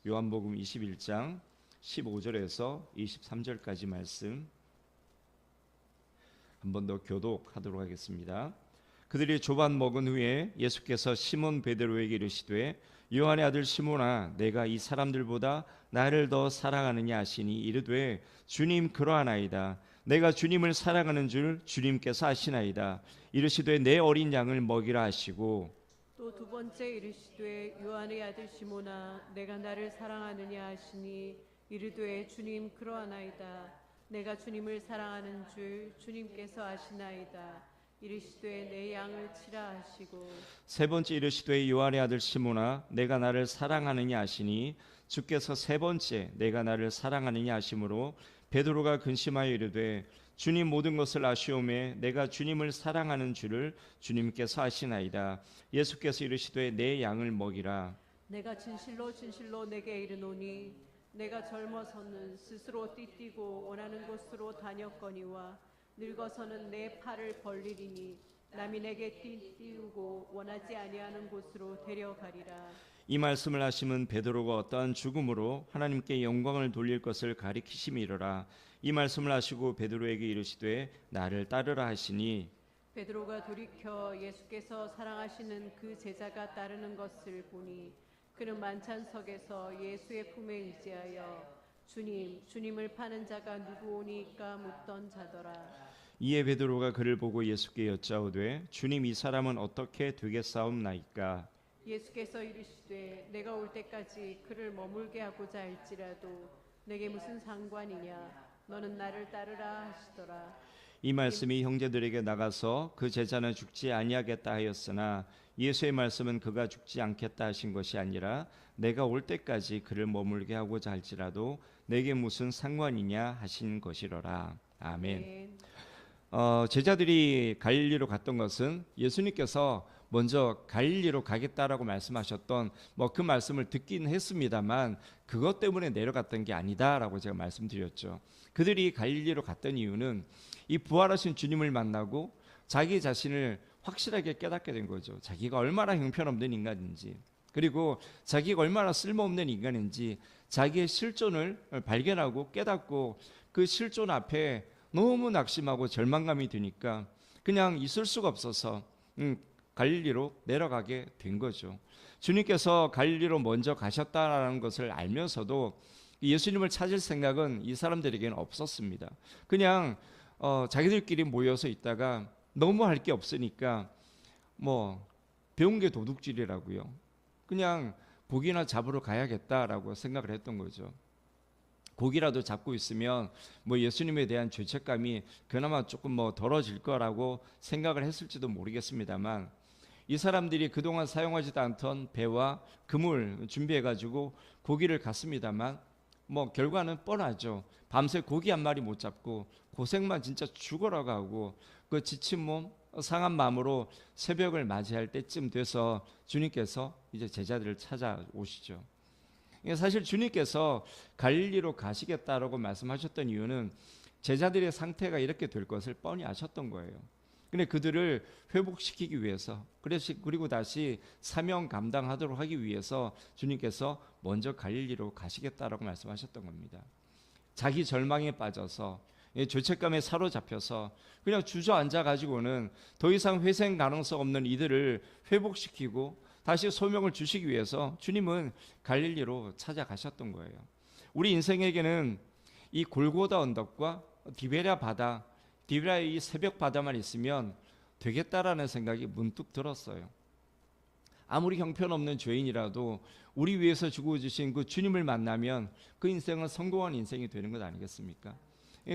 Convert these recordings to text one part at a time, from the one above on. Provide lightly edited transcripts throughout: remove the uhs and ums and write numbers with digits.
요한복음 21장 15절에서 23절까지 말씀 한 번 더 교독하도록 하겠습니다. 그들이 조반 먹은 후에 예수께서 시몬 베드로에게 이르시되 요한의 아들 시몬아 내가 이 사람들보다 나를 더 사랑하느냐 하시니 이르되 주님 그러하나이다. 내가 주님을 사랑하는 줄 주님께서 아시나이다. 이르시되 내 어린 양을 먹이라 하시고 또 두 번째 이르시되 요한의 아들 시몬아 내가 나를 사랑하느냐 하시니 이르되 주님 그러하나이다. 내가 주님을 사랑하는 줄 주님께서 아시나이다. 이르시되 내 양을 치라 하시고 세 번째 이르시되 요한의 아들 시몬아 내가 나를 사랑하느냐 하시니 주께서 세 번째 내가 나를 사랑하느냐 하심으로 베드로가 근심하여 이르되 주님 모든 것을 아시오매 내가 주님을 사랑하는 줄을 주님께서 아시나이다. 예수께서 이르시되 내 양을 먹이라. 내가 진실로 진실로 내게 이르노니 내가 젊어서는 스스로 띠띠고 원하는 곳으로 다녔거니와 늙어서는 내 팔을 벌리리니 남이 내게 띠우고 원하지 아니하는 곳으로 데려가리라. 이 말씀을 하심은 베드로가 어떠한 죽음으로 하나님께 영광을 돌릴 것을 가리키심이로라. 이 말씀을 하시고 베드로에게 이르시되 나를 따르라 하시니 베드로가 돌이켜 예수께서 사랑하시는 그 제자가 따르는 것을 보니 그는 만찬석에서 예수의 품에 의지하여 주님을 파는 자가 누구오니까 묻던 자더라. 이에 베드로가 그를 보고 예수께 여짜오되 주님 이 사람은 어떻게 되겠사옵나이까. 예수께서 이르시되 내가 올 때까지 그를 머물게 하고자 할지라도 내게 무슨 상관이냐. 너는 나를 따르라 하시더라. 이 말씀이 형제들에게 나가서 그 제자는 죽지 아니하겠다 하였으나 예수의 말씀은 그가 죽지 않겠다 하신 것이 아니라 내가 올 때까지 그를 머물게 하고자 할지라도 내게 무슨 상관이냐 하신 것이로라. 아멘. 제자들이 갈릴리로 갔던 것은 예수님께서 먼저 갈릴리로 가겠다라고 말씀하셨던 그 말씀을 듣긴 했습니다만 그것 때문에 내려갔던 게 아니다라고 제가 말씀드렸죠. 그들이 갈릴리로 갔던 이유는 이 부활하신 주님을 만나고 자기 자신을 확실하게 깨닫게 된 거죠. 자기가 얼마나 형편없는 인간인지, 그리고 자기가 얼마나 쓸모없는 인간인지 자기의 실존을 발견하고 깨닫고 그 실존 앞에 너무 낙심하고 절망감이 드니까 그냥 있을 수가 없어서 갈릴리로 내려가게 된 거죠. 주님께서 갈릴리로 먼저 가셨다라는 것을 알면서도 예수님을 찾을 생각은 이 사람들에게는 없었습니다. 그냥 자기들끼리 모여서 있다가 너무 할 게 없으니까 배운 게 도둑질이라고요. 그냥 고기나 잡으러 가야겠다라고 생각을 했던 거죠. 고기라도 잡고 있으면 예수님에 대한 죄책감이 그나마 조금 덜어질 거라고 생각을 했을지도 모르겠습니다만 이 사람들이 그동안 사용하지도 않던 배와 그물 준비해가지고 고기를 갔습니다만 결과는 뻔하죠. 밤새 고기 한 마리 못 잡고 고생만 진짜 죽어라고 하고 그 지친 몸 상한 마음으로 새벽을 맞이할 때쯤 돼서 주님께서 이제 제자들을 찾아오시죠. 사실 주님께서 갈릴리로 가시겠다라고 말씀하셨던 이유는 제자들의 상태가 이렇게 될 것을 뻔히 아셨던 거예요. 근데 그들을 회복시키기 위해서, 그리고 다시 사명 감당하도록 하기 위해서 주님께서 먼저 갈릴리로 가시겠다라고 말씀하셨던 겁니다. 자기 절망에 빠져서 죄책감에 사로잡혀서 그냥 주저앉아 가지고는 더 이상 회생 가능성 없는 이들을 회복시키고 다시 소명을 주시기 위해서 주님은 갈릴리로 찾아가셨던 거예요. 우리 인생에게는 이 골고다 언덕과 디베랴 바다, 디베랴의 이 새벽 바다만 있으면 되겠다라는 생각이 문득 들었어요. 아무리 형편없는 죄인이라도 우리 위해서 죽어주신 그 주님을 만나면 그 인생은 성공한 인생이 되는 것 아니겠습니까?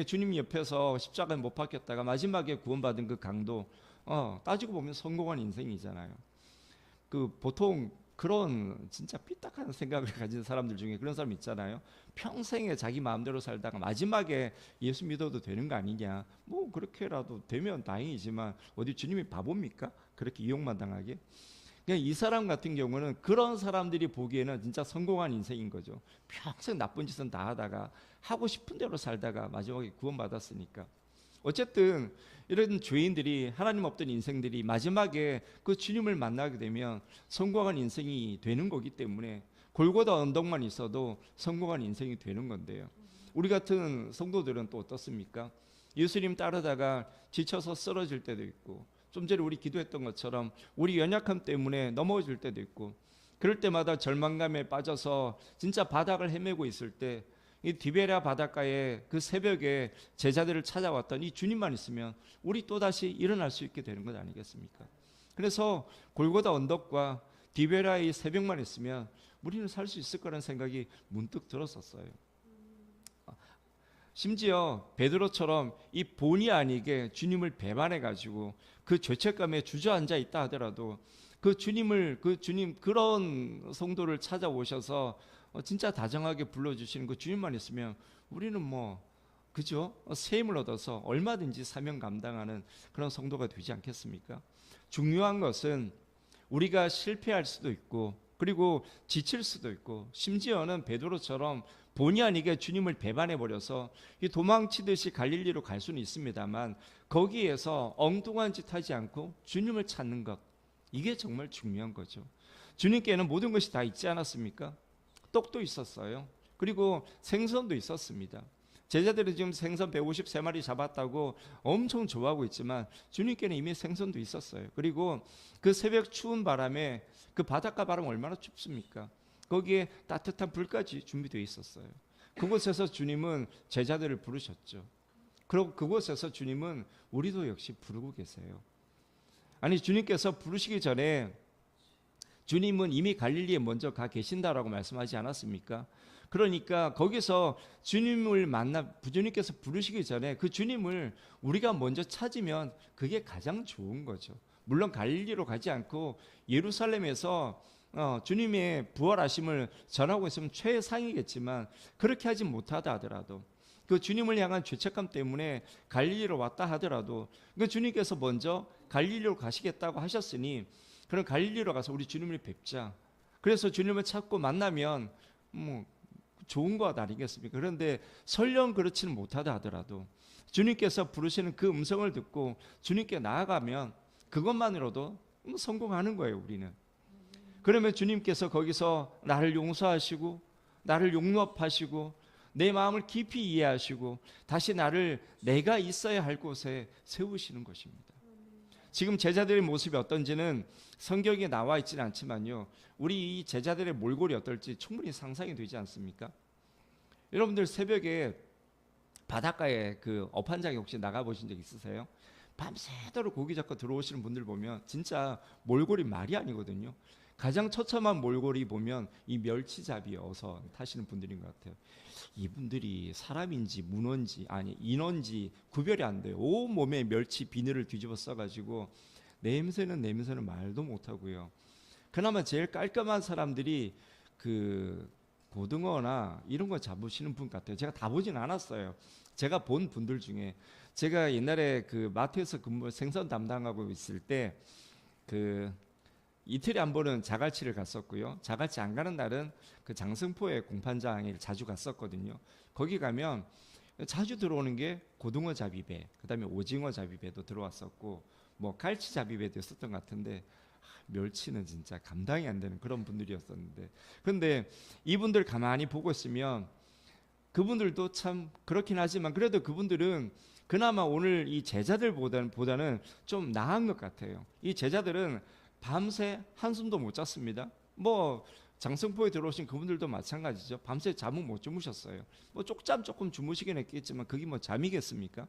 주님 옆에서 십자가에 못 박혔다가 마지막에 구원받은 그 강도, 따지고 보면 성공한 인생이잖아요. 보통 그런 진짜 삐딱한 생각을 가진 사람들 중에 그런 사람 있잖아요. 평생에 자기 마음대로 살다가 마지막에 예수 믿어도 되는 거 아니냐. 그렇게라도 되면 다행이지만 어디 주님이 바보입니까? 그렇게 이용만 당하게. 그냥 이 사람 같은 경우는 그런 사람들이 보기에는 진짜 성공한 인생인 거죠. 평생 나쁜 짓은 다 하다가 하고 싶은 대로 살다가 마지막에 구원받았으니까. 어쨌든 이런 죄인들이, 하나님 없던 인생들이 마지막에 그 주님을 만나게 되면 성공한 인생이 되는 거기 때문에 골고다 언덕만 있어도 성공한 인생이 되는 건데요. 우리 같은 성도들은 또 어떻습니까? 예수님 따르다가 지쳐서 쓰러질 때도 있고, 좀 전에 우리 기도했던 것처럼 우리 연약함 때문에 넘어질 때도 있고, 그럴 때마다 절망감에 빠져서 진짜 바닥을 헤매고 있을 때, 이 디베랴 바닷가에 그 새벽에 제자들을 찾아왔던 이 주님만 있으면 우리 또다시 일어날 수 있게 되는 것 아니겠습니까? 그래서 골고다 언덕과 디베랴의 새벽만 있으면 우리는 살 수 있을 거라는 생각이 문득 들었었어요. 심지어 베드로처럼 이 본의 아니게 주님을 배반해 가지고 그 죄책감에 주저앉아 있다 하더라도 그 주님 그런 성도를 찾아오셔서 진짜 다정하게 불러주시는 그 주님만 있으면 우리는 뭐 그죠? 새 힘을 얻어서 얼마든지 사명 감당하는 그런 성도가 되지 않겠습니까? 중요한 것은 우리가 실패할 수도 있고, 그리고 지칠 수도 있고, 심지어는 베드로처럼 본의 아니게 주님을 배반해 버려서 도망치듯이 갈릴리로 갈 수는 있습니다만, 거기에서 엉뚱한 짓 하지 않고 주님을 찾는 것, 이게 정말 중요한 거죠. 주님께는 모든 것이 다 있지 않았습니까? 떡도 있었어요. 그리고 생선도 있었습니다. 제자들이 지금 생선 153마리 잡았다고 엄청 좋아하고 있지만 주님께는 이미 생선도 있었어요. 그리고 그 새벽 추운 바람에, 그 바닷가 바람 얼마나 춥습니까? 거기에 따뜻한 불까지 준비되어 있었어요. 그곳에서 주님은 제자들을 부르셨죠. 그리고 그곳에서 주님은 우리도 역시 부르고 계세요. 아니, 주님께서 부르시기 전에 주님은 이미 갈릴리에 먼저 가 계신다라고 말씀하지 않았습니까? 그러니까 거기서 주님께서 부르시기 전에 그 주님을 우리가 먼저 찾으면 그게 가장 좋은 거죠. 물론 갈릴리로 가지 않고 예루살렘에서 주님의 부활하심을 전하고 있으면 최상이겠지만, 그렇게 하지 못하다 하더라도, 그 주님을 향한 죄책감 때문에 갈릴리로 왔다 하더라도, 그 주님께서 먼저 갈릴리로 가시겠다고 하셨으니 그럼 갈릴리로 가서 우리 주님을 뵙자. 그래서 주님을 찾고 만나면 뭐 좋은 것 아니겠습니까? 그런데 설령 그렇지는 못하다 하더라도 주님께서 부르시는 그 음성을 듣고 주님께 나아가면 그것만으로도 성공하는 거예요, 우리는. 그러면 주님께서 거기서 나를 용서하시고 나를 용납하시고 내 마음을 깊이 이해하시고 다시 나를 내가 있어야 할 곳에 세우시는 것입니다. 지금 제자들의 모습이 어떤지는 성경에 나와 있지는 않지만요, 우리 이 제자들의 몰골이 어떨지 충분히 상상이 되지 않습니까? 여러분들 새벽에 바닷가에 그 어판장에 혹시 나가보신 적 있으세요? 밤새도록 고기 잡고 들어오시는 분들 보면 진짜 몰골이 말이 아니거든요. 가장 처참한 몰골이 보면 이 멸치잡이 어선 타시는 분들인 것 같아요. 이분들이 사람인지 문어인지 아니 인어인지 구별이 안 돼요. 온 몸에 멸치 비늘을 뒤집어 써가지고 냄새는 말도 못하고요. 그나마 제일 깔끔한 사람들이 그 고등어나 이런 거 잡으시는 분 같아요. 제가 다 보진 않았어요. 제가 본 분들 중에, 제가 옛날에 그 마트에서 생선 담당하고 있을 때 그 이틀에 한 번은 자갈치를 갔었고요. 자갈치 안 가는 날은 그 장승포의 공판장에 자주 갔었거든요. 거기 가면 자주 들어오는 게 고등어 잡이배, 그다음에 오징어 잡이배도 들어왔었고 뭐 갈치 잡이배도 있었던 것 같은데, 멸치는 진짜 감당이 안 되는 그런 분들이었었는데, 그런데 이분들 가만히 보고 있으면 그분들도 참 그렇긴 하지만 그래도 그분들은 그나마 오늘 이 제자들보다는 좀 나은 것 같아요. 이 제자들은 밤새 한숨도 못 잤습니다. 뭐 장승포에 들어오신 그분들도 마찬가지죠. 밤새 잠은 못 주무셨어요. 뭐 쪽잠 조금 주무시긴 했겠지만 그게 뭐 잠이겠습니까?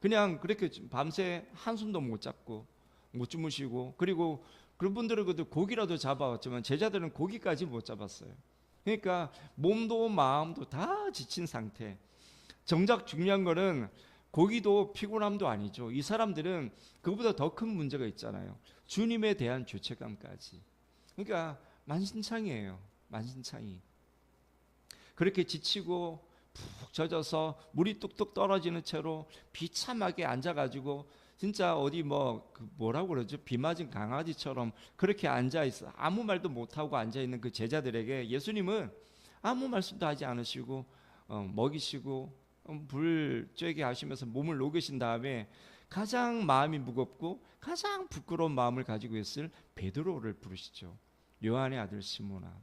그냥 그렇게 밤새 한숨도 못 잤고 못 주무시고, 그리고 그분들은 그래도 고기라도 잡아왔지만 제자들은 고기까지 못 잡았어요. 그러니까 몸도 마음도 다 지친 상태. 정작 중요한 거는 고기도 피곤함도 아니죠. 이 사람들은 그보다 더 큰 문제가 있잖아요. 주님에 대한 죄책감까지. 그러니까 만신창이에요. 만신창이. 그렇게 지치고 푹 젖어서 물이 뚝뚝 떨어지는 채로 비참하게 앉아가지고 진짜 어디 뭐라고 그러죠? 비 맞은 강아지처럼 그렇게 앉아 있어 아무 말도 못 하고 앉아 있는 그 제자들에게 예수님은 아무 말씀도 하지 않으시고 먹이시고 불 쬐게 하시면서 몸을 녹이신 다음에 가장 마음이 무겁고 가장 부끄러운 마음을 가지고 있을 베드로를 부르시죠. 요한의 아들 시몬아.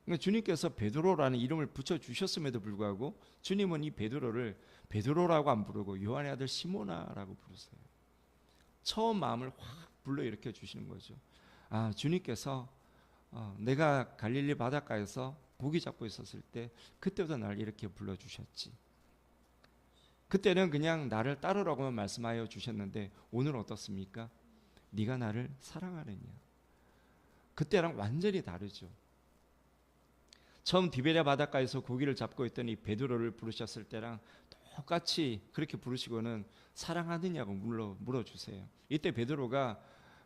그러니까 주님께서 베드로라는 이름을 붙여주셨음에도 불구하고 주님은 이 베드로를 베드로라고 안 부르고 요한의 아들 시모나라고 부르세요. 처음 마음을 확 불러일으켜 주시는 거죠. 아, 주님께서 내가 갈릴리 바닷가에서 고기 잡고 있었을 때 그때부터 날 이렇게 불러주셨지. 그때는 그냥 나를 따르라고만 말씀하여 주셨는데 오늘 어떻습니까? 네가 나를 사랑하느냐. 그때랑 완전히 다르죠. 처음 디베랴 바닷가에서 고기를 잡고 있던 이 베드로를 부르셨을 때랑 똑같이 그렇게 부르시고는 사랑하느냐고 물어주세요. 이때 베드로가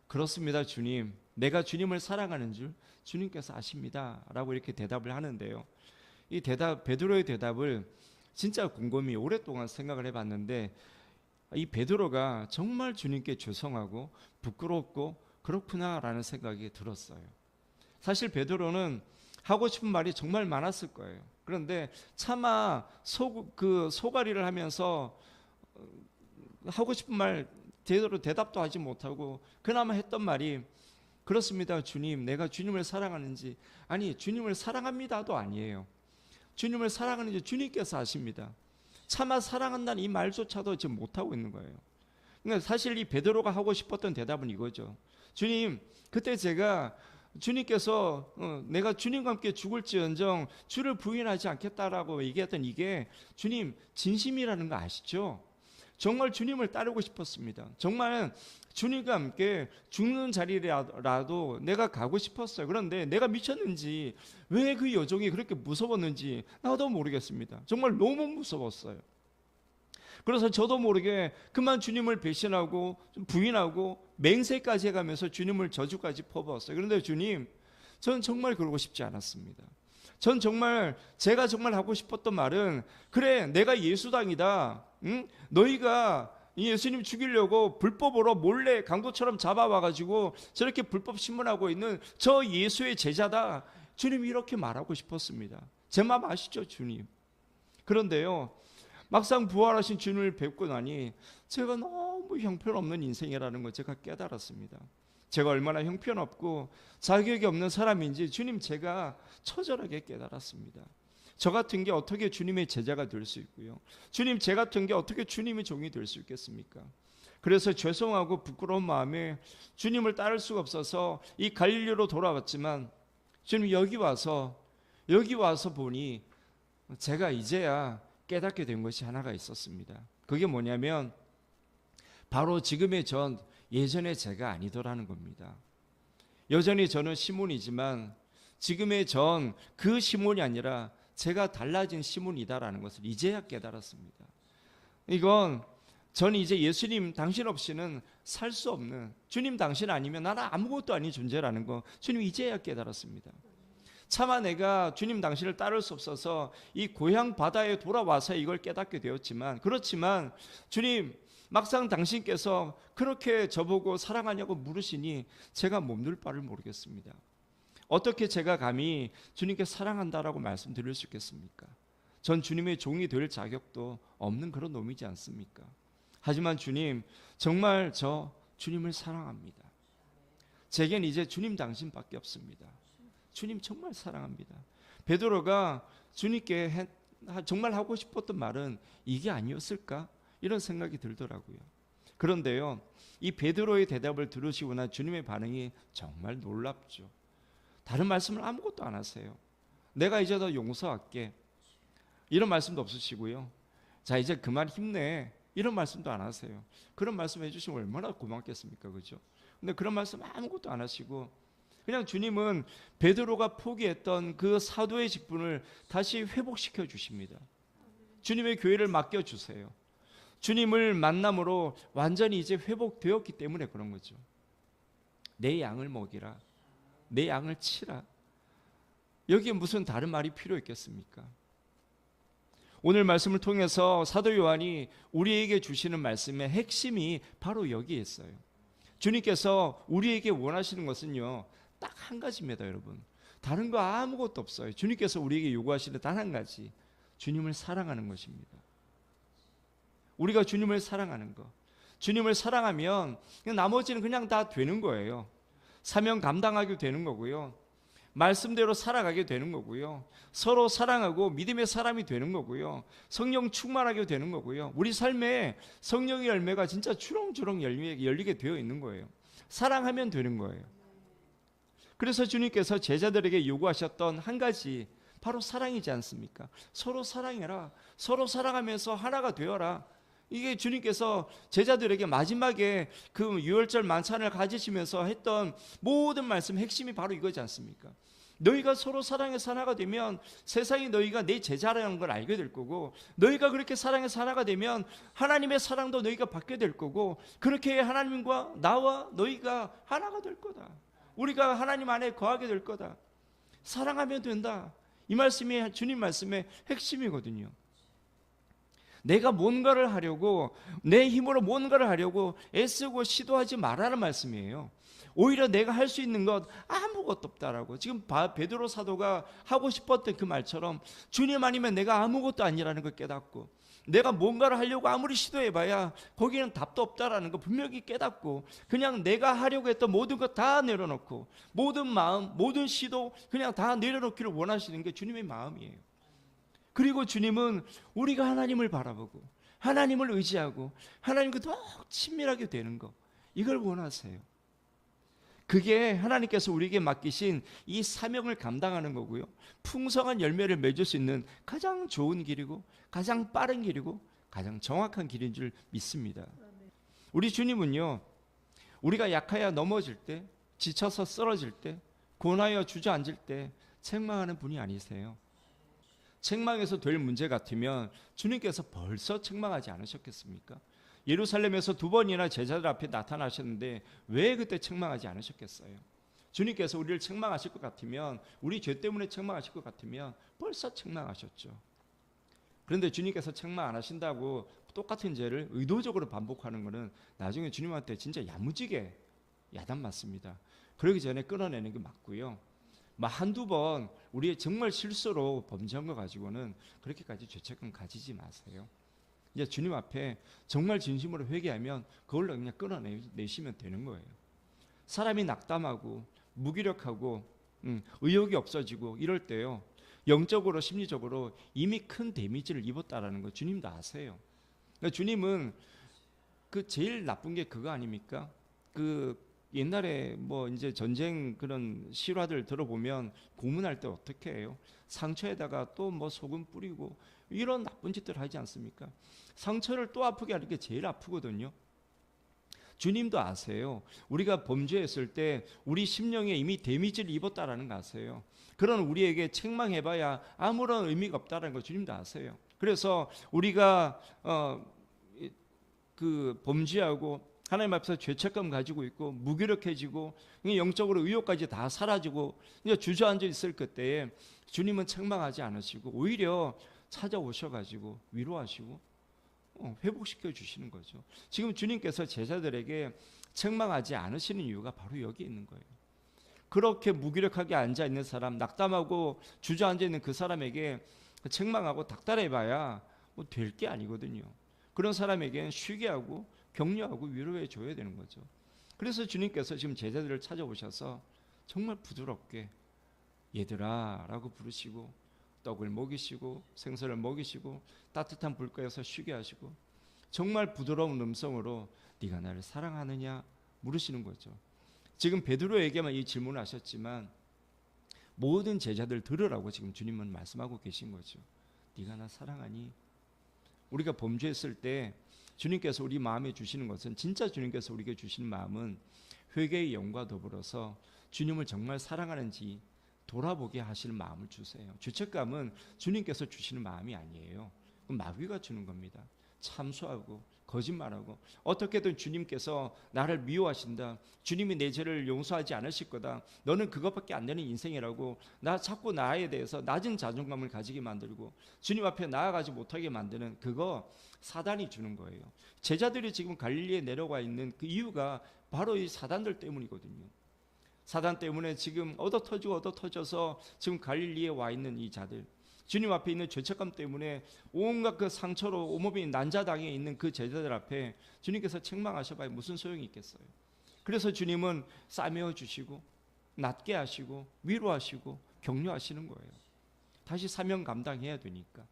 그렇습니다 주님, 내가 주님을 사랑하는 줄 주님께서 아십니다 라고 이렇게 대답을 하는데요. 이 베드로의 대답을 진짜 곰곰이 오랫동안 생각을 해봤는데 이 베드로가 정말 주님께 죄송하고 부끄럽고 그렇구나라는 생각이 들었어요. 사실 베드로는 하고 싶은 말이 정말 많았을 거예요. 그런데 차마 소가리를 하면서 하고 싶은 말 제대로 대답도 하지 못하고 그나마 했던 말이 그렇습니다 주님, 내가 주님을 사랑하는지, 아니 주님을 사랑합니다도 아니에요. 주님을 사랑하는지 주님께서 아십니다. 차마 사랑한다는 이 말조차도 지금 못하고 있는 거예요. 그러니까 사실 이 베드로가 하고 싶었던 대답은 이거죠. 주님, 그때 제가 주님께서 내가 주님과 함께 죽을지언정 주를 부인하지 않겠다라고 얘기했던 이게 주님 진심이라는 거 아시죠? 정말 주님을 따르고 싶었습니다. 정말 주님과 함께 죽는 자리라도 내가 가고 싶었어요. 그런데 내가 미쳤는지 왜 그 여정이 그렇게 무서웠는지 나도 모르겠습니다. 정말 너무 무서웠어요. 그래서 저도 모르게 그만 주님을 배신하고 부인하고 맹세까지 해가면서 주님을 저주까지 퍼부었어요. 그런데 주님, 전 정말 그러고 싶지 않았습니다. 전 정말 제가 정말 하고 싶었던 말은 그래 내가 예수당이다. 응? 너희가 예수님 죽이려고 불법으로 몰래 강도처럼 잡아와가지고 저렇게 불법 신문하고 있는 저 예수의 제자다. 주님 이렇게 말하고 싶었습니다. 제 마음 아시죠 주님? 그런데요 막상 부활하신 주님을 뵙고 나니 제가 너무 형편없는 인생이라는 걸 제가 깨달았습니다. 제가 얼마나 형편없고 자격이 없는 사람인지 주님 제가 처절하게 깨달았습니다. 저 같은 게 어떻게 주님의 제자가 될 수 있고요. 주님 제 같은 게 어떻게 주님의 종이 될 수 있겠습니까? 그래서 죄송하고 부끄러운 마음에 주님을 따를 수가 없어서 이 갈릴리로 돌아왔지만 주님 여기 와서 보니 제가 이제야 깨닫게 된 것이 하나가 있었습니다. 그게 뭐냐면 바로 지금의 전 예전의 제가 아니더라는 겁니다. 여전히 저는 시몬이지만 지금의 전 그 시몬이 아니라 제가 달라진 시몬이다라는 것을 이제야 깨달았습니다. 이건 저는 이제 예수님 당신 없이는 살 수 없는, 주님 당신 아니면 나는 아무것도 아닌 존재라는 거 주님 이제야 깨달았습니다. 차마 내가 주님 당신을 따를 수 없어서 이 고향 바다에 돌아와서 이걸 깨닫게 되었지만, 그렇지만 주님 막상 당신께서 그렇게 저보고 사랑하냐고 물으시니 제가 몸둘 바를 모르겠습니다. 어떻게 제가 감히 주님께 사랑한다라고 말씀드릴 수 있겠습니까? 전 주님의 종이 될 자격도 없는 그런 놈이지 않습니까? 하지만 주님, 정말 저 주님을 사랑합니다. 제겐 이제 주님 당신밖에 없습니다. 주님 정말 사랑합니다. 베드로가 주님께 정말 하고 싶었던 말은 이게 아니었을까? 이런 생각이 들더라고요. 그런데요, 이 베드로의 대답을 들으시거나 주님의 반응이 정말 놀랍죠. 다른 말씀을 아무것도 안 하세요. 내가 이제 너 용서할게. 이런 말씀도 없으시고요. 자, 이제 그만 힘내. 이런 말씀도 안 하세요. 그런 말씀 해주시면 얼마나 고맙겠습니까? 그죠? 근데 그런 말씀 아무것도 안 하시고 그냥 주님은 베드로가 포기했던 그 사도의 직분을 다시 회복시켜 주십니다. 주님의 교회를 맡겨주세요. 주님을 만남으로 완전히 이제 회복되었기 때문에 그런 거죠. 내 양을 먹이라. 내 양을 치라. 여기에 무슨 다른 말이 필요 있겠습니까? 오늘 말씀을 통해서 사도 요한이 우리에게 주시는 말씀의 핵심이 바로 여기에 있어요. 주님께서 우리에게 원하시는 것은요, 딱 한 가지입니다, 여러분. 다른 거 아무것도 없어요. 주님께서 우리에게 요구하시는 단 한 가지, 주님을 사랑하는 것입니다. 우리가 주님을 사랑하는 것. 주님을 사랑하면 나머지는 그냥 다 되는 거예요. 사명 감당하게 되는 거고요. 말씀대로 살아가게 되는 거고요. 서로 사랑하고 믿음의 사람이 되는 거고요. 성령 충만하게 되는 거고요. 우리 삶에 성령의 열매가 진짜 주렁주렁 열리게 되어 있는 거예요. 사랑하면 되는 거예요. 그래서 주님께서 제자들에게 요구하셨던 한 가지, 바로 사랑이지 않습니까? 서로 사랑해라. 서로 사랑하면서 하나가 되어라. 이게 주님께서 제자들에게 마지막에 그 유월절 만찬을 가지시면서 했던 모든 말씀 핵심이 바로 이거지 않습니까? 너희가 서로 사랑해서 하나가 되면 세상이 너희가 내 제자라는 걸 알게 될 거고, 너희가 그렇게 사랑해서 하나가 되면 하나님의 사랑도 너희가 받게 될 거고, 그렇게 하나님과 나와 너희가 하나가 될 거다. 우리가 하나님 안에 거하게 될 거다. 사랑하면 된다. 이 말씀이 주님 말씀의 핵심이거든요. 내가 뭔가를 하려고, 내 힘으로 뭔가를 하려고 애쓰고 시도하지 말라는 말씀이에요. 오히려 내가 할 수 있는 것 아무것도 없다라고. 지금 베드로 사도가 하고 싶었던 그 말처럼 주님 아니면 내가 아무것도 아니라는 걸 깨닫고, 내가 뭔가를 하려고 아무리 시도해봐야 거기는 답도 없다라는 거 분명히 깨닫고, 그냥 내가 하려고 했던 모든 것 다 내려놓고, 모든 마음, 모든 시도 그냥 다 내려놓기를 원하시는 게 주님의 마음이에요. 그리고 주님은 우리가 하나님을 바라보고 하나님을 의지하고 하나님과 더 친밀하게 되는 거, 이걸 원하세요. 그게 하나님께서 우리에게 맡기신 이 사명을 감당하는 거고요. 풍성한 열매를 맺을 수 있는 가장 좋은 길이고 가장 빠른 길이고 가장 정확한 길인 줄 믿습니다. 우리 주님은요, 우리가 약하여 넘어질 때, 지쳐서 쓰러질 때, 고나여 주저앉을 때 책망하는 분이 아니세요. 책망해서 될 문제 같으면 주님께서 벌써 책망하지 않으셨겠습니까? 예루살렘에서 2번이나 제자들 앞에 나타나셨는데 왜 그때 책망하지 않으셨겠어요? 주님께서 우리를 책망하실 것 같으면, 우리 죄 때문에 책망하실 것 같으면 벌써 책망하셨죠. 그런데 주님께서 책망 안 하신다고 똑같은 죄를 의도적으로 반복하는 것은 나중에 주님한테 진짜 야무지게 야단 맞습니다. 그러기 전에 끊어내는 게 맞고요. 한두 번 우리의 정말 실수로 범죄한 거 가지고는 그렇게까지 죄책감 가지지 마세요. 이제 주님 앞에 정말 진심으로 회개하면 그걸로 그냥 끊어내시면 되는 거예요. 사람이 낙담하고 무기력하고 의욕이 없어지고 이럴 때요, 영적으로 심리적으로 이미 큰 데미지를 입었다라는 거 주님도 아세요. 그러니까 주님은 그 제일 나쁜 게 그거 아닙니까? 그 옛날에 이제 전쟁 그런 실화들 들어보면 고문할 때 어떻게 해요? 상처에다가 또 소금 뿌리고 이런 나쁜 짓들 하지 않습니까? 상처를 또 아프게 하는 게 제일 아프거든요. 주님도 아세요. 우리가 범죄했을 때 우리 심령에 이미 데미지를 입었다라는 거 아세요. 그런 우리에게 책망해봐야 아무런 의미가 없다는 거 주님도 아세요. 그래서 우리가 그 범죄하고 하나님 앞에서 죄책감 가지고 있고 무기력해지고 영적으로 의욕까지 다 사라지고 이제 주저앉아 있을 그때에 주님은 책망하지 않으시고 오히려 찾아오셔가지고 위로하시고 회복시켜 주시는 거죠. 지금 주님께서 제자들에게 책망하지 않으시는 이유가 바로 여기 있는 거예요. 그렇게 무기력하게 앉아 있는 사람, 낙담하고 주저앉아 있는 그 사람에게 책망하고 닥달해봐야 될 게 아니거든요. 그런 사람에게는 쉬게 하고 격려하고 위로해 줘야 되는 거죠. 그래서 주님께서 지금 제자들을 찾아오셔서 정말 부드럽게 얘들아 라고 부르시고, 떡을 먹이시고 생선을 먹이시고 따뜻한 불가에서 쉬게 하시고, 정말 부드러운 음성으로 네가 나를 사랑하느냐 물으시는 거죠. 지금 베드로에게만 이 질문을 하셨지만 모든 제자들 들으라고 지금 주님은 말씀하고 계신 거죠. 네가 나 사랑하니? 우리가 범죄했을 때 주님께서 우리 마음에 주시는 것은, 진짜 주님께서 우리에게 주시는 마음은 회개의 영과 더불어서 주님을 정말 사랑하는지 돌아보게 하시는 마음을 주세요. 죄책감은 주님께서 주시는 마음이 아니에요. 마귀가 주는 겁니다. 참소하고 거짓말하고 어떻게든 주님께서 나를 미워하신다, 주님이 내 죄를 용서하지 않으실 거다, 너는 그것밖에 안 되는 인생이라고 자꾸 나에 대해서 낮은 자존감을 가지게 만들고 주님 앞에 나아가지 못하게 만드는, 그거 사단이 주는 거예요. 제자들이 지금 갈릴리에 내려가 있는 그 이유가 바로 이 사단들 때문이거든요. 사단 때문에 지금 얻어터져서 지금 갈릴리에 와 있는 이 자들, 주님 앞에 있는 죄책감 때문에 온갖 그 상처로 온몸이 난자당해 있는 그 제자들 앞에 주님께서 책망하셔봐야 무슨 소용이 있겠어요. 그래서 주님은 싸매어 주시고 낫게 하시고 위로하시고 격려하시는 거예요. 다시 사명 감당해야 되니까.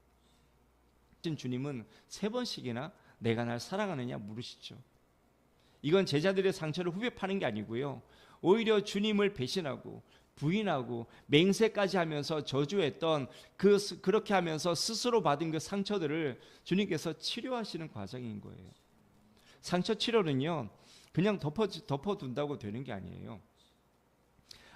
주님은 3번씩이나 내가 날 사랑하느냐 물으시죠. 이건 제자들의 상처를 후벼 파는 게 아니고요, 오히려 주님을 배신하고 부인하고 맹세까지 하면서 저주했던 그렇게 하면서 스스로 받은 그 상처들을 주님께서 치료하시는 과정인 거예요. 상처 치료는요, 그냥 덮어둔다고 되는 게 아니에요.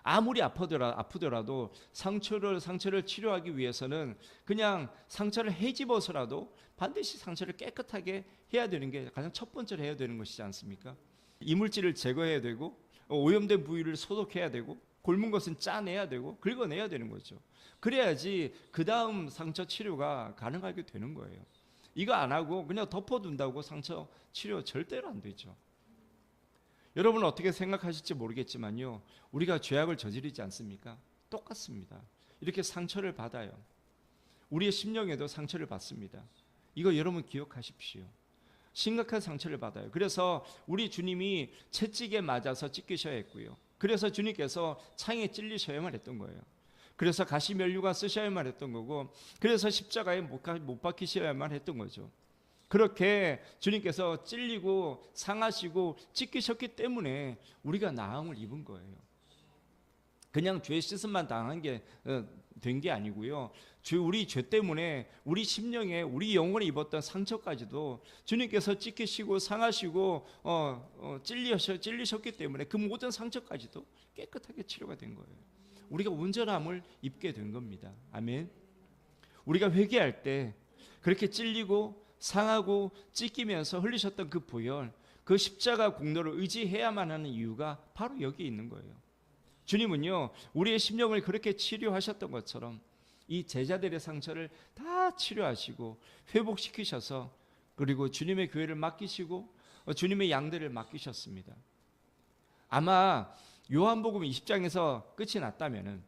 아무리 아프더라도 상처를 치료하기 위해서는 그냥 상처를 헤집어서라도 반드시 상처를 깨끗하게 해야 되는 게 가장 첫 번째로 해야 되는 것이지 않습니까? 이물질을 제거해야 되고, 오염된 부위를 소독해야 되고, 곪은 것은 짜내야 되고, 긁어내야 되는 거죠. 그래야지 그 다음 상처 치료가 가능하게 되는 거예요. 이거 안 하고 그냥 덮어둔다고 상처 치료 절대로 안 되죠. 여러분은 어떻게 생각하실지 모르겠지만요, 우리가 죄악을 저지르지 않습니까? 똑같습니다. 이렇게 상처를 받아요. 우리의 심령에도 상처를 받습니다. 이거 여러분 기억하십시오. 심각한 상처를 받아요. 그래서 우리 주님이 채찍에 맞아서 찢기셔야 했고요, 그래서 주님께서 창에 찔리셔야만 했던 거예요. 그래서 가시 면류관 쓰셔야만 했던 거고, 그래서 십자가에 못 박히셔야만 했던 거죠. 그렇게 주님께서 찔리고 상하시고 찢기셨기 때문에 우리가 나음을 입은 거예요. 그냥 죄 씻음만 당한 게 된 게 아니고요, 우리 죄 때문에 우리 심령에 우리 영혼에 입었던 상처까지도 주님께서 찢기시고 상하시고 찔리셨기 때문에 그 모든 상처까지도 깨끗하게 치료가 된 거예요. 우리가 온전함을 입게 된 겁니다. 아멘. 우리가 회개할 때 그렇게 찔리고 상하고 찢기면서 흘리셨던 그 보혈, 그 십자가 공로를 의지해야만 하는 이유가 바로 여기 있는 거예요. 주님은요, 우리의 심령을 그렇게 치료하셨던 것처럼 이 제자들의 상처를 다 치료하시고 회복시키셔서, 그리고 주님의 교회를 맡기시고 주님의 양들을 맡기셨습니다. 아마 요한복음 20장에서 끝이 났다면은,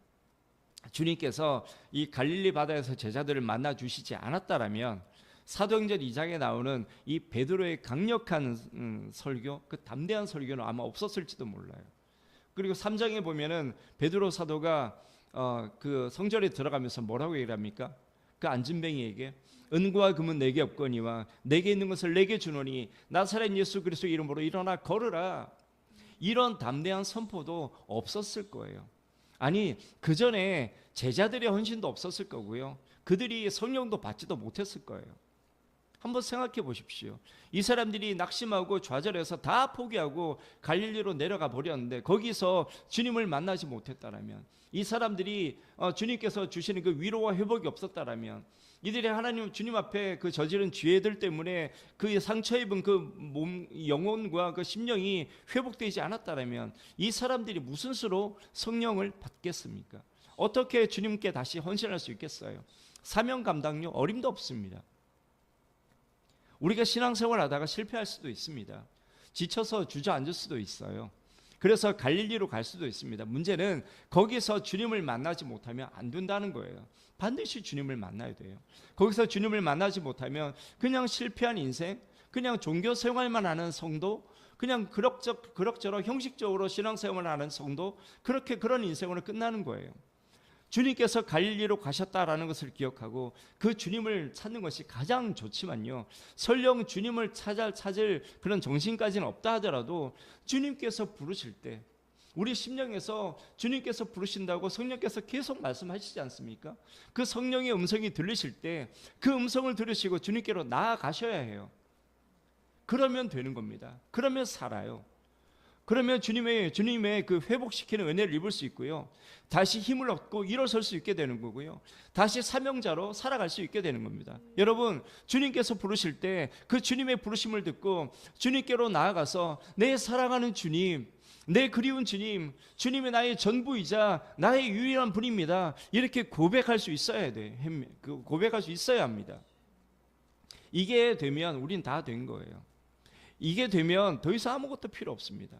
주님께서 이 갈릴리 바다에서 제자들을 만나 주시지 않았다라면 사도행전 2장에 나오는 이 베드로의 강력한 설교, 그 담대한 설교는 아마 없었을지도 몰라요. 그리고 3장에 보면은 베드로 사도가 그 성전에 들어가면서 뭐라고 얘기를 합니까? 그 안진뱅이에게 은과 금은 내게 없거니와 내게 있는 것을 내게 주노니 나사렛 예수 그리스도 이름으로 일어나 걸으라. 이런 담대한 선포도 없었을 거예요. 아니, 그 전에 제자들의 헌신도 없었을 거고요, 그들이 성령도 받지도 못했을 거예요. 한번 생각해 보십시오. 이 사람들이 낙심하고 좌절해서 다 포기하고 갈릴리로 내려가 버렸는데, 거기서 주님을 만나지 못했다라면, 이 사람들이 주님께서 주시는 그 위로와 회복이 없었다라면, 이들이 하나님 주님 앞에 그 저지른 죄들 때문에 그 상처 입은 그 몸, 영혼과 그 심령이 회복되지 않았다라면, 이 사람들이 무슨 수로 성령을 받겠습니까? 어떻게 주님께 다시 헌신할 수 있겠어요? 사명 감당요, 어림도 없습니다. 우리가 신앙생활 하다가 실패할 수도 있습니다. 지쳐서 주저앉을 수도 있어요. 그래서 갈릴리로 갈 수도 있습니다. 문제는 거기서 주님을 만나지 못하면 안 된다는 거예요. 반드시 주님을 만나야 돼요. 거기서 주님을 만나지 못하면 그냥 실패한 인생, 그냥 종교 생활만 하는 성도, 그냥 그럭저럭 형식적으로 신앙생활을 하는 성도, 그런 인생으로 끝나는 거예요. 주님께서 갈릴리로 가셨다라는 것을 기억하고 그 주님을 찾는 것이 가장 좋지만요, 설령 주님을 찾을 그런 정신까지는 없다 하더라도 주님께서 부르실 때, 우리 심령에서 주님께서 부르신다고 성령께서 계속 말씀하시지 않습니까? 그 성령의 음성이 들리실 때 그 음성을 들으시고 주님께로 나아가셔야 해요. 그러면 되는 겁니다. 그러면 살아요. 그러면 주님의 그 회복시키는 은혜를 입을 수 있고요, 다시 힘을 얻고 일어설 수 있게 되는 거고요, 다시 사명자로 살아갈 수 있게 되는 겁니다. 여러분, 주님께서 부르실 때 그 주님의 부르심을 듣고 주님께로 나아가서 내 사랑하는 주님, 내 그리운 주님, 주님이 나의 전부이자 나의 유일한 분입니다, 이렇게 고백할 수 있어야 돼. 고백할 수 있어야 합니다. 이게 되면 우린 다 된 거예요. 이게 되면 더 이상 아무것도 필요 없습니다.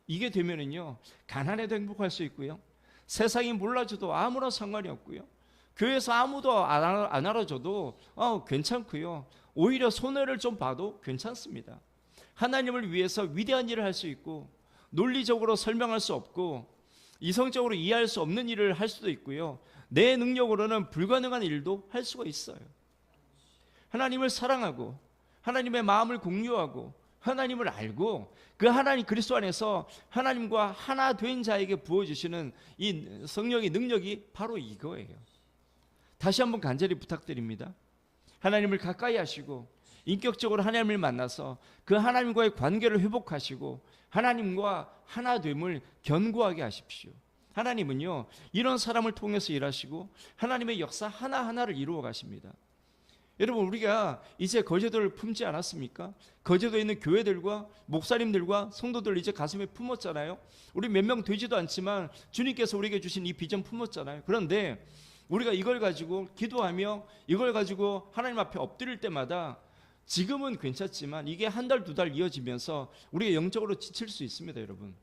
이게 되면은요, 가난해도 행복할 수 있고요, 세상이 몰라줘도 아무런 상관이 없고요, 교회에서 아무도 안 알아줘도 괜찮고요, 오히려 손해를 좀 봐도 괜찮습니다. 하나님을 위해서 위대한 일을 할 수 있고, 논리적으로 설명할 수 없고 이성적으로 이해할 수 없는 일을 할 수도 있고요. 내 능력으로는 불가능한 일도 할 수가 있어요. 하나님을 사랑하고 하나님의 마음을 공유하고 하나님을 알고 그 하나님 그리스도 안에서 하나님과 하나 된 자에게 부어주시는 이 성령의 능력이 바로 이거예요. 다시 한번 간절히 부탁드립니다. 하나님을 가까이 하시고 인격적으로 하나님을 만나서 그 하나님과의 관계를 회복하시고 하나님과 하나됨을 견고하게 하십시오. 하나님은요, 이런 사람을 통해서 일하시고 하나님의 역사 하나하나를 이루어 가십니다. 여러분, 우리가 이제 거제도를 품지 않았습니까? 거제도에 있는 교회들과 목사님들과 성도들 이제 가슴에 품었잖아요. 우리 몇 명 되지도 않지만 주님께서 우리에게 주신 이 비전 품었잖아요. 그런데 우리가 이걸 가지고 기도하며 이걸 가지고 하나님 앞에 엎드릴 때마다 지금은 괜찮지만 이게 한 달, 두 달 이어지면서 우리가 영적으로 지칠 수 있습니다, 여러분.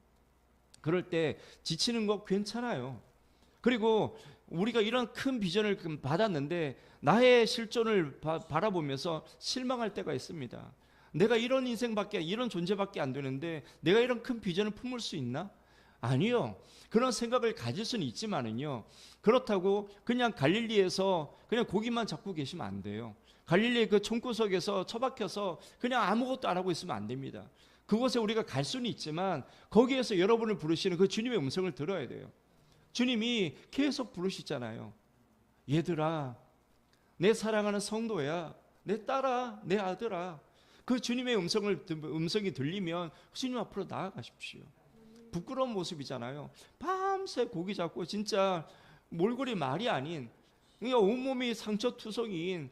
그럴 때 지치는 거 괜찮아요. 그리고 우리가 이런 큰 비전을 받았는데 나의 실존을 바라보면서 실망할 때가 있습니다. 내가 이런 인생밖에, 이런 존재밖에 안 되는데 내가 이런 큰 비전을 품을 수 있나? 아니요. 그런 생각을 가질 수는 있지만은요, 그렇다고 그냥 갈릴리에서 그냥 고기만 잡고 계시면 안 돼요. 갈릴리의 그 총구석에서 처박혀서 그냥 아무것도 안 하고 있으면 안 됩니다. 그곳에 우리가 갈 수는 있지만 거기에서 여러분을 부르시는 그 주님의 음성을 들어야 돼요. 주님이 계속 부르시잖아요. 얘들아, 내 사랑하는 성도야, 내 딸아, 내 아들아. 그 주님의 음성이 들리면 주님 앞으로 나아가십시오. 부끄러운 모습이잖아요. 밤새 고기 잡고 진짜 몰골이 말이 아닌, 온몸이 상처투성이인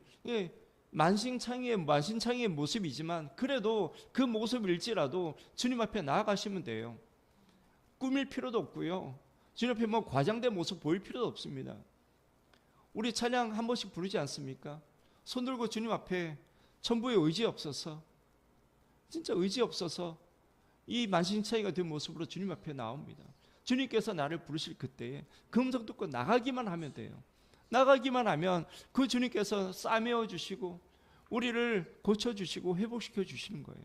만신창이의 모습이지만 그래도 그 모습일지라도 주님 앞에 나아가시면 돼요. 꾸밀 필요도 없고요. 주님 앞에 뭐 과장된 모습 보일 필요도 없습니다. 우리 찬양 한 번씩 부르지 않습니까? 손 들고 주님 앞에 천부의 의지 없어서, 진짜 의지 없어서 이 만신창이가 된 모습으로 주님 앞에 나옵니다. 주님께서 나를 부르실 그때에 그 음성 듣고 나가기만 하면 돼요. 나가기만 하면 그 주님께서 싸매어 주시고 우리를 고쳐주시고 회복시켜 주시는 거예요.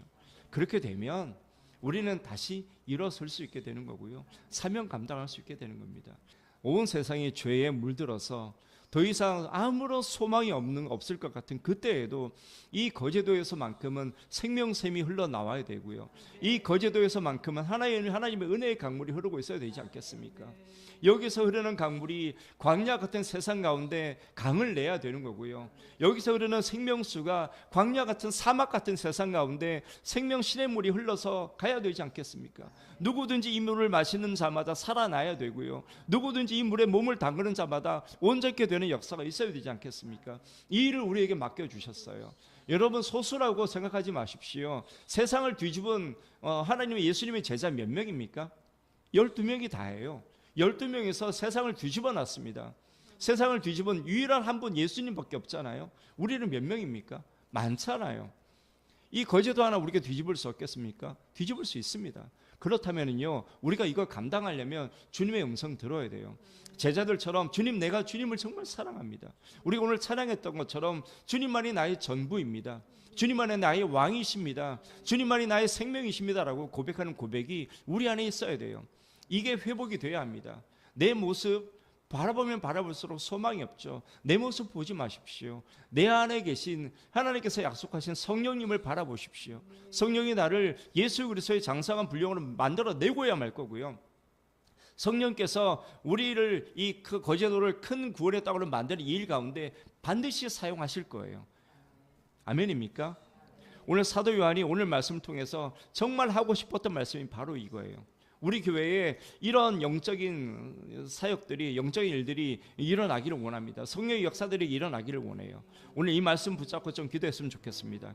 그렇게 되면 우리는 다시 일어설 수 있게 되는 거고요. 사명 감당할 수 있게 되는 겁니다. 온 세상이 죄에 물들어서 더 이상 아무런 소망이 없을 것 같은 그때에도 이 거제도에서만큼은 생명샘이 흘러나와야 되고요. 이 거제도에서만큼은 하나님의 은혜의 강물이 흐르고 있어야 되지 않겠습니까? 여기서 흐르는 강물이 광야 같은 세상 가운데 강을 내야 되는 거고요. 여기서 흐르는 생명수가 광야 같은 사막 같은 세상 가운데 생명 시냇물이 흘러서 가야 되지 않겠습니까? 누구든지 이 물을 마시는 자마다 살아나야 되고요. 누구든지 이 물에 몸을 담그는 자마다 온전케 되는 역사가 있어야 되지 않겠습니까? 이 일을 우리에게 맡겨주셨어요. 여러분, 소수라고 생각하지 마십시오. 세상을 뒤집은 하나님의 예수님의 제자 몇 명입니까? 12명이 다예요. 12명에서 세상을 뒤집어 놨습니다. 세상을 뒤집은 유일한 한 분 예수님밖에 없잖아요. 우리는 몇 명입니까? 많잖아요. 이 거제도 하나 우리가 뒤집을 수 없겠습니까? 뒤집을 수 있습니다. 그렇다면요, 우리가 이걸 감당하려면 주님의 음성 들어야 돼요. 제자들처럼 주님, 내가 주님을 정말 사랑합니다. 우리가 오늘 찬양했던 것처럼 주님만이 나의 전부입니다. 주님만이 나의 왕이십니다. 주님만이 나의 생명이십니다라고 고백하는 고백이 우리 안에 있어야 돼요. 이게 회복이 돼야 합니다. 내 모습 바라보면 바라볼수록 소망이 없죠. 내 모습 보지 마십시오. 내 안에 계신 하나님께서 약속하신 성령님을 바라보십시오. 성령이 나를 예수 그리스도의 장성한 분량으로 만들어내고야 말 거고요. 성령께서 우리를 이 거제도를 큰 구원의 땅으로 만드는 이 일 가운데 반드시 사용하실 거예요. 아멘입니까? 오늘 사도 요한이 오늘 말씀을 통해서 정말 하고 싶었던 말씀이 바로 이거예요. 우리 교회에 이런 영적인 사역들이, 영적인 일들이 일어나기를 원합니다. 성령의 역사들이 일어나기를 원해요. 오늘 이 말씀 붙잡고 좀 기도했으면 좋겠습니다.